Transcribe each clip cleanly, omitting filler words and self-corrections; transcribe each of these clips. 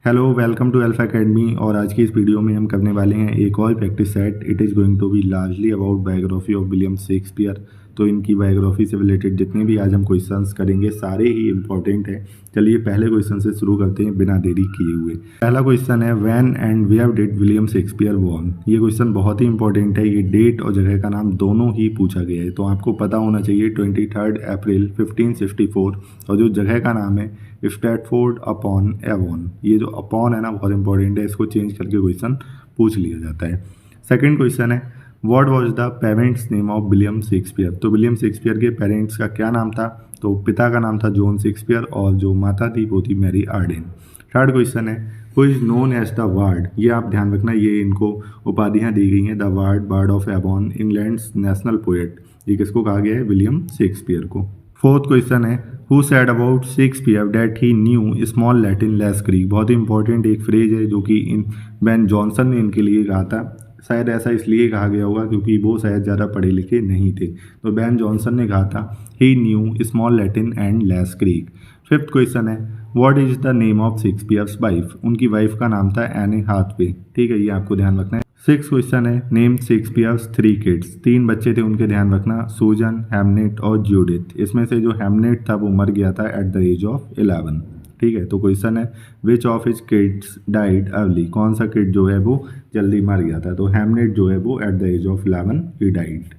Hello welcome to Alpha Academy. और आज की इस वीडियो में हम करने वाले हैं एक और practice set. It is going to be largely about biography of William Shakespeare. तो इनकी बायोग्राफी से रिलेटेड जितने भी आज हम क्वेश्चंस करेंगे सारे ही इंपॉर्टेंट हैं। चलिए पहले क्वेश्चन से शुरू करते हैं बिना देरी किए हुए। पहला क्वेश्चन है when and where did William Shakespeare born. ये क्वेश्चन बहुत ही इंपॉर्टेंट है। ये डेट और जगह का नाम दोनों ही पूछा गया है, तो आपको पता होना चाहिए 23 अप्रैल 1564। और जो जगह का नाम है स्ट्रैटफोर्ड अपॉन एवॉन। ये जो अपॉन है ना बहुत इंपॉर्टेंट है, इसको चेंज करके क्वेश्चन पूछ लिया जाता है। सेकंड क्वेश्चन है what was the parents name of William Shakespeare. तो विलियम शेक्सपियर के पेरेंट्स का क्या नाम था? तो पिता का नाम था जॉन शेक्सपियर और जो माता थी वो थी मैरी आर्डेन। थर्ड क्वेश्चन है who is known as the ward. ये आप ध्यान रखना, ये इनको उपाधियाँ दी गई हैं। The ward, bird of Avon, England's national poet. ये किसको कहा गया है? विलियम शेक्सपियर को। फोर्थ क्वेश्चन है who said about Shakespeare that he knew small Latin less Greek. बहुत ही इंपॉर्टेंट एक फ्रेज है जो कि इन बेन जॉनसन ने इनके लिए कहा था। शायद ऐसा इसलिए कहा गया होगा क्योंकि वो शायद ज़्यादा पढ़े लिखे नहीं थे। तो बेन जॉनसन ने कहा था he knew small Latin and less Greek. Fifth question है what is the name of Shakespeare's wife. उनकी वाइफ का नाम था एनी हाथवे। ठीक है, ये आपको ध्यान रखना है। सिक्स क्वेश्चन है नेम शेक्सपियर्स थ्री किड्स। तीन बच्चे थे, उनके ध्यान रखना, सूजन, हैमनेट और जूडिथ। इसमें से जो हैमनेट था वो मर गया था एट द एज ऑफ 11। ठीक है, तो क्वेश्चन है which of his kids died early. कौन सा किड जो है वो जल्दी मर गया था? तो हैमनेट जो है वो at the age of 11 he died.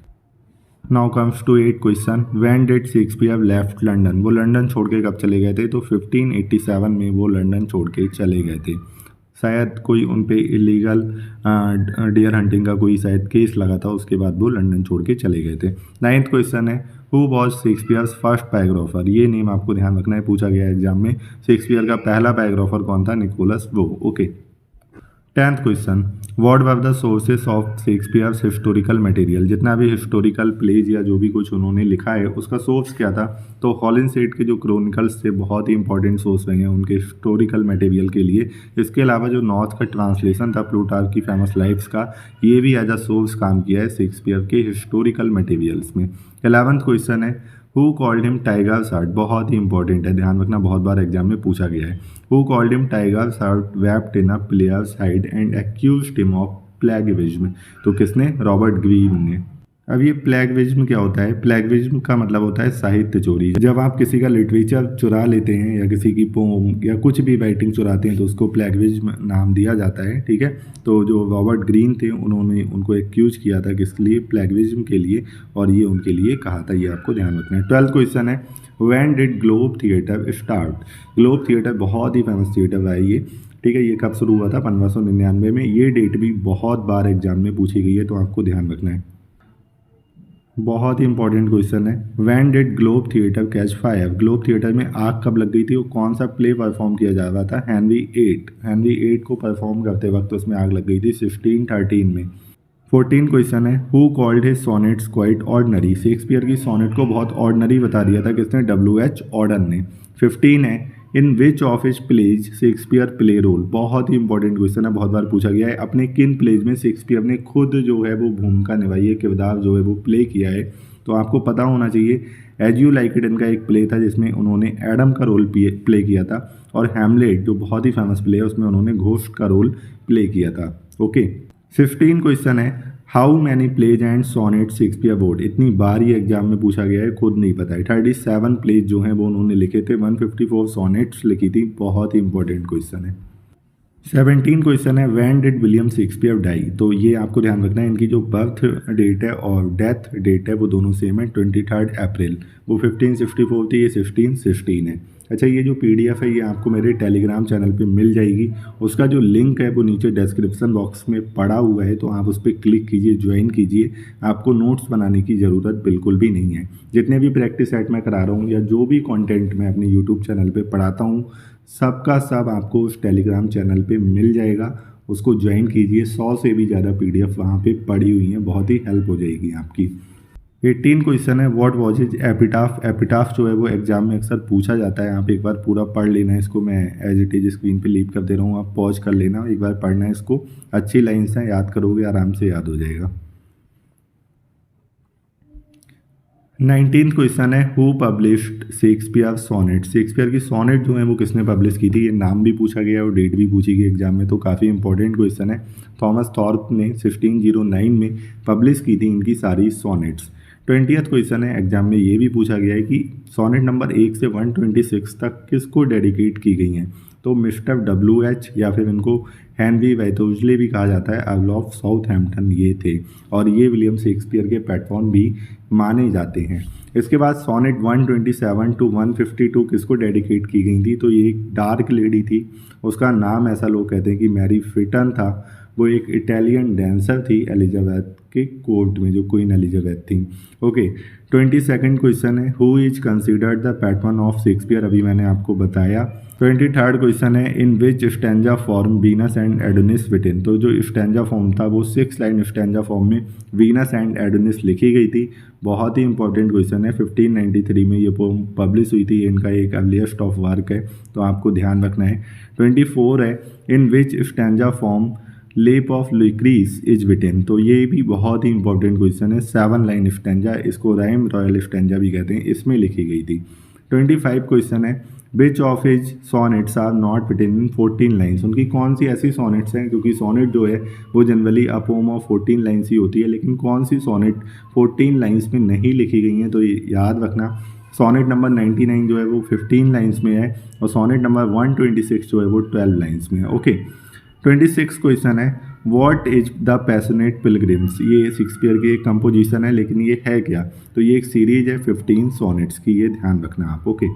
Now comes to eight question when did Shakespeare left London. वो लंदन छोड़ के कब चले गए थे? तो 1587 में वो लंदन छोड़ के चले गए थे। शायद कोई उन पे इलीगल डियर हंटिंग का कोई शायद केस लगा था, उसके बाद वो लंदन छोड़ के चले गए थे। नाइन्थ क्वेश्चन है who was Shakespeare's first biographer. ये नेम आपको ध्यान रखना है, पूछा गया है एग्जाम में। शेक्सपियर का पहला बायोग्राफर कौन था? निकोलस वो। Okay. Tenth question what were the sources of Shakespeare's historical material. जितना भी हिस्टोरिकल प्लेज या जो भी कुछ उन्होंने लिखा है उसका सोर्स क्या था? तो हॉलिनसेट के जो क्रॉनिकल्स थे बहुत ही इंपॉर्टेंट सोर्स रहे हैं उनके हिस्टोरिकल मटेरियल के लिए। इसके अलावा जो नॉर्थ का ट्रांसलेशन था प्लूटार्क की फेमस लाइफ्स का, ये भी एज अ सोर्स काम किया है शेक्सपियर के हिस्टोरिकल मटेरियल्स में। 11th क्वेश्चन है who called him tiger's short. बहुत ही इंपॉर्टेंट है, ध्यान रखना, बहुत बार एग्जाम में पूछा गया है। Who called him tiger's heart wrapped in a player's hide and accused him of plagiarism. तो किसने? रॉबर्ट ग्रीव ने। अब ये प्लेगविज्म क्या होता है? प्लेगविज्म का मतलब होता है साहित्य चोरी। जब आप किसी का लिटरेचर चुरा लेते हैं या किसी की पोम या कुछ भी राइटिंग चुराते हैं तो उसको प्लेगविज्म नाम दिया जाता है। ठीक है, तो जो रॉबर्ट ग्रीन थे उन्होंने उनको एक्यूज किया था किस लिए? प्लेगविज्म के लिए, और ये उनके लिए कहा था। ये आपको ध्यान रखना है। 12th क्वेश्चन है when did globe theatre start. Globe theatre बहुत ही फेमस थिएटर है ये। ठीक है, ये कब शुरू हुआ था? 1599 में। ये डेट भी बहुत बार एग्जाम में पूछी गई है, तो आपको ध्यान रखना है। बहुत ही इंपॉर्टेंट क्वेश्चन है when did globe theatre catch fire. Globe theatre में आग कब लग गई थी? वो कौन सा प्ले परफॉर्म किया जा रहा था? Henry eight. हेनरी एट को परफॉर्म करते वक्त उसमें आग लग गई थी 1613 में। 14 क्वेश्चन है who called his sonnets quite ordinary. Shakespeare की सोनेट को बहुत ऑर्डनरी बता दिया था किसने? W.H. ऑर्डन ने। 15 है in which of his plays Shakespeare play role. बहुत ही इंपॉर्टेंट क्वेश्चन है, बहुत बार पूछा गया है। अपने किन प्लेज में शेक्सपियर ने खुद जो है वो भूमिका निभाई है, किरदार जो है वो प्ले किया है? तो आपको पता होना चाहिए एज यू लाइक इट इनका एक प्ले था जिसमें उन्होंने एडम का रोल प्ले किया था, और हैमलेट जो बहुत ही फेमस प्ले है उसमें उन्होंने घोस्ट का रोल प्ले किया था। ओके। 15 क्वेश्चन है how many plays and sonnet Shakespeare board. इतनी बार ये एग्जाम में पूछा गया है, खुद नहीं पता है। 37 प्लेज जो हैं वो उन्होंने लिखे थे, 154 सोनेट्स लिखी थी। बहुत ही इंपॉर्टेंट क्वेश्चन है। 17 क्वेश्चन है when did William Shakespeare die. तो ये आपको ध्यान रखना है, इनकी जो बर्थ डेट है और डेथ डेट है वो दोनों सेम है, 23 अप्रैल। वो 1564 थी, ये 1616 है। अच्छा, ये जो PDF है ये आपको मेरे टेलीग्राम चैनल पे मिल जाएगी। उसका जो लिंक है वो नीचे डिस्क्रिप्शन बॉक्स में पड़ा हुआ है, तो आप उस पर क्लिक कीजिए, ज्वाइन कीजिए। आपको नोट्स बनाने की ज़रूरत बिल्कुल भी नहीं है। जितने भी प्रैक्टिस सेट मैं करा रहा हूँ या जो भी कंटेंट मैं अपने यूट्यूब चैनल पे पढ़ाता हूँ सबका सब आपको उस टेलीग्राम चैनल पे मिल जाएगा। उसको ज्वाइन कीजिए। 100 से भी ज़्यादा PDF वहाँ पे पड़ी हुई हैं, बहुत ही हेल्प हो जाएगी आपकी। 18 क्वेश्चन है what was his epitaph. Epitaph जो है वो एग्जाम में अक्सर पूछा जाता है। आप एक बार पूरा पढ़ लेना है इसको, मैं एज इट इज स्क्रीन पे लीव कर दे रहा हूँ, आप पॉज कर लेना, एक बार पढ़ना है इसको। अच्छी लाइन्स हैं, याद करोगे आराम से याद हो जाएगा। 19th क्वेश्चन है, who published Shakespeare sonnet. Shakespeare की सोनेट जो है वो किसने पब्लिश की थी, ये नाम भी पूछा गया और डेट भी पूछी गई एग्जाम में, तो काफ़ी इंपॉर्टेंट क्वेश्चन है। थॉमस थॉर्प ने 1609 में पब्लिश की थी इनकी सारी सोनेट्स। 20th क्वेश्चन है, एग्जाम में ये भी पूछा गया है कि सोनेट नंबर 1 से 126 तक किसको डेडिकेट की गई हैं, तो मिस्टर WH या फिर इनको हेनरी वैथोजले भी कहा जाता है, अर्ल ऑफ साउथहैम्पटन ये थे, और ये विलियम शेक्सपियर के पैट्रॉन भी माने जाते हैं। इसके बाद सोनेट 127 टू 152 किसको डेडिकेट की गई थी, तो ये एक डार्क लेडी थी, उसका नाम ऐसा लोग कहते हैं कि मैरी फिटन था। वो एक इटालियन डांसर थी एलिजाबेथ के कोर्ट में, जो क्वीन एलिजाबेथ थी। ओके, 22nd क्वेश्चन है, who is considered the patron of Shakespeare, अभी मैंने आपको बताया। 23rd क्वेश्चन है, in which stanza form Venus and Adonis written, तो जो स्टैंजा फॉर्म था वो 6 लाइन स्टैंजा फॉर्म में वीनस एंड एडोनिस लिखी गई थी। बहुत ही इंपॉर्टेंट क्वेश्चन है, 1593 में ये पोम पब्लिश हुई थी, इनका एक अर्लीस्ट ऑफ वर्क है, तो आपको ध्यान रखना है। 24 है, इन विच स्टैंजा फॉर्म लेप ऑफ लुक्रीस इज विटेन, तो ये भी बहुत ही इंपॉर्टेंट क्वेश्चन है। 7 लाइन स्टैंजा, इसको राइम रॉयल स्टैंजा भी कहते हैं, इसमें लिखी गई थी। 25 क्वेश्चन है, which of his sonnets are not written in 14 lines, उनकी कौन सी ऐसी सोनेट्स हैं, क्योंकि सोनेट जो है वो generally a poem of 14 lines ही होती है, लेकिन कौन सी सोनेट 14 लाइन्स में नहीं लिखी गई हैं, तो ये याद रखना। सोनेट नंबर 99 जो है वो 15 लाइन्स में है, और सोनेट नंबर 126 जो है वो 12 लाइन्स में है। ओके, 26 क्वेश्चन है, what is the passionate pilgrims, ये शेक्सपियर की एक कंपोजिशन है, लेकिन ये है क्या, तो ये एक सीरीज है 15 सोनेट्स की, ये ध्यान रखना आप। ओके,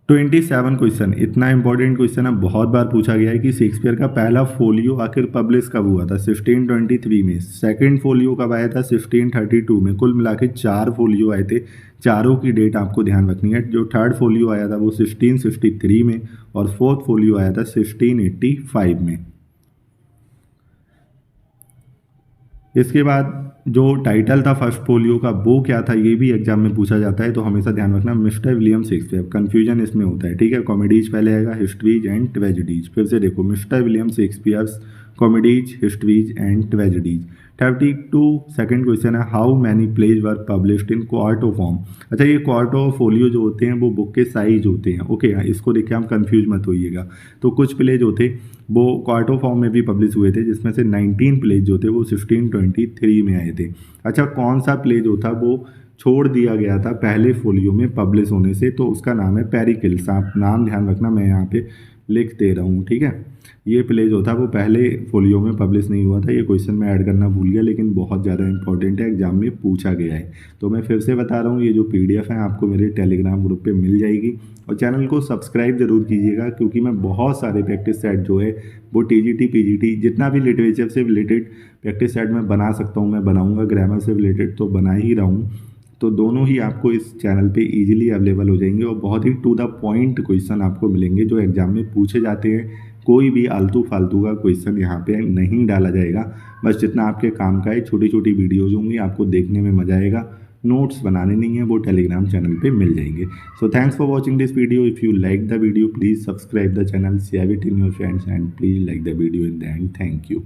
27 क्वेश्चन, इतना इंपॉर्टेंट क्वेश्चन है, बहुत बार पूछा गया है कि शेक्सपियर का पहला फोलियो आखिर पब्लिश कब हुआ था, 1623 में। सेकंड फोलियो कब आया था, 1632 में। कुल मिला के 4 फोलियो आए थे, चारों की डेट आपको ध्यान रखनी है। जो थर्ड फोलियो आया था वो 1663 में, और फोर्थ फोलियो आया था 1685 में। इसके बाद जो टाइटल था फर्स्ट फोलियो का वो क्या था, ये भी एग्जाम में पूछा जाता है, तो हमेशा ध्यान रखना, मिस्टर विलियम शेक्सपियर, कन्फ्यूजन इसमें होता है, ठीक है। कॉमेडीज पहले आएगा, हिस्ट्रीज एंड ट्रेजेडीज, फिर से देखो, mister William Shakespeare's comedies, histories and tragedies. 32 second question है, how many plays were published in quarto form. अच्छा, ये क्वार्टो फोलियो जो होते हैं वो बुक के साइज होते हैं। ओके, इसको देख के हम कंफ्यूज मत होइएगा। तो कुछ प्लेज होते वो क्वार्टो फॉर्म में भी पब्लिश हुए थे, जिसमें से 19 प्लेज जो थे वो 1623 में आए थे। अच्छा, कौन सा प्ले जो था वो छोड़ दिया गया था पहले फोलियो में पब्लिश होने से, तो उसका नाम है पेरिकल्स। आप नाम ध्यान रखना, मैं यहाँ पे लिख दे रहा हूँ, ठीक है। ये प्ले जो था वो पहले फोलियो में पब्लिश नहीं हुआ था, ये क्वेश्चन मैं ऐड करना भूल गया, लेकिन बहुत ज़्यादा इंपॉर्टेंट है, एग्जाम में पूछा गया है। तो मैं फिर से बता रहा हूँ, ये जो PDF है आपको मेरे टेलीग्राम ग्रुप पे मिल जाएगी, और चैनल को सब्सक्राइब जरूर कीजिएगा, क्योंकि मैं बहुत सारे प्रैक्टिस सेट जो है वो TGT PGT जितना भी लिटरेचर से रिलेटेड प्रैक्टिस सेट मैं बना सकता हूँ मैं बनाऊँगा, ग्रामर से रिलेटेड तो बना ही रहा हूँ, तो दोनों ही आपको इस चैनल पे इजीली अवेलेबल हो जाएंगे, और बहुत ही टू द पॉइंट क्वेश्चन आपको मिलेंगे जो एग्जाम में पूछे जाते हैं। कोई भी आलतू फालतू का क्वेश्चन यहाँ पे नहीं डाला जाएगा, बस जितना आपके काम का है, छोटी छोटी वीडियोज होंगी, आपको देखने में मजा आएगा। नोट्स बनाने नहीं है, वो टेलीग्राम चैनल पे मिल जाएंगे। So thanks for watching this video. If you like the video please subscribe the channel, share it in your friends, and please like the video in the end. Thank you.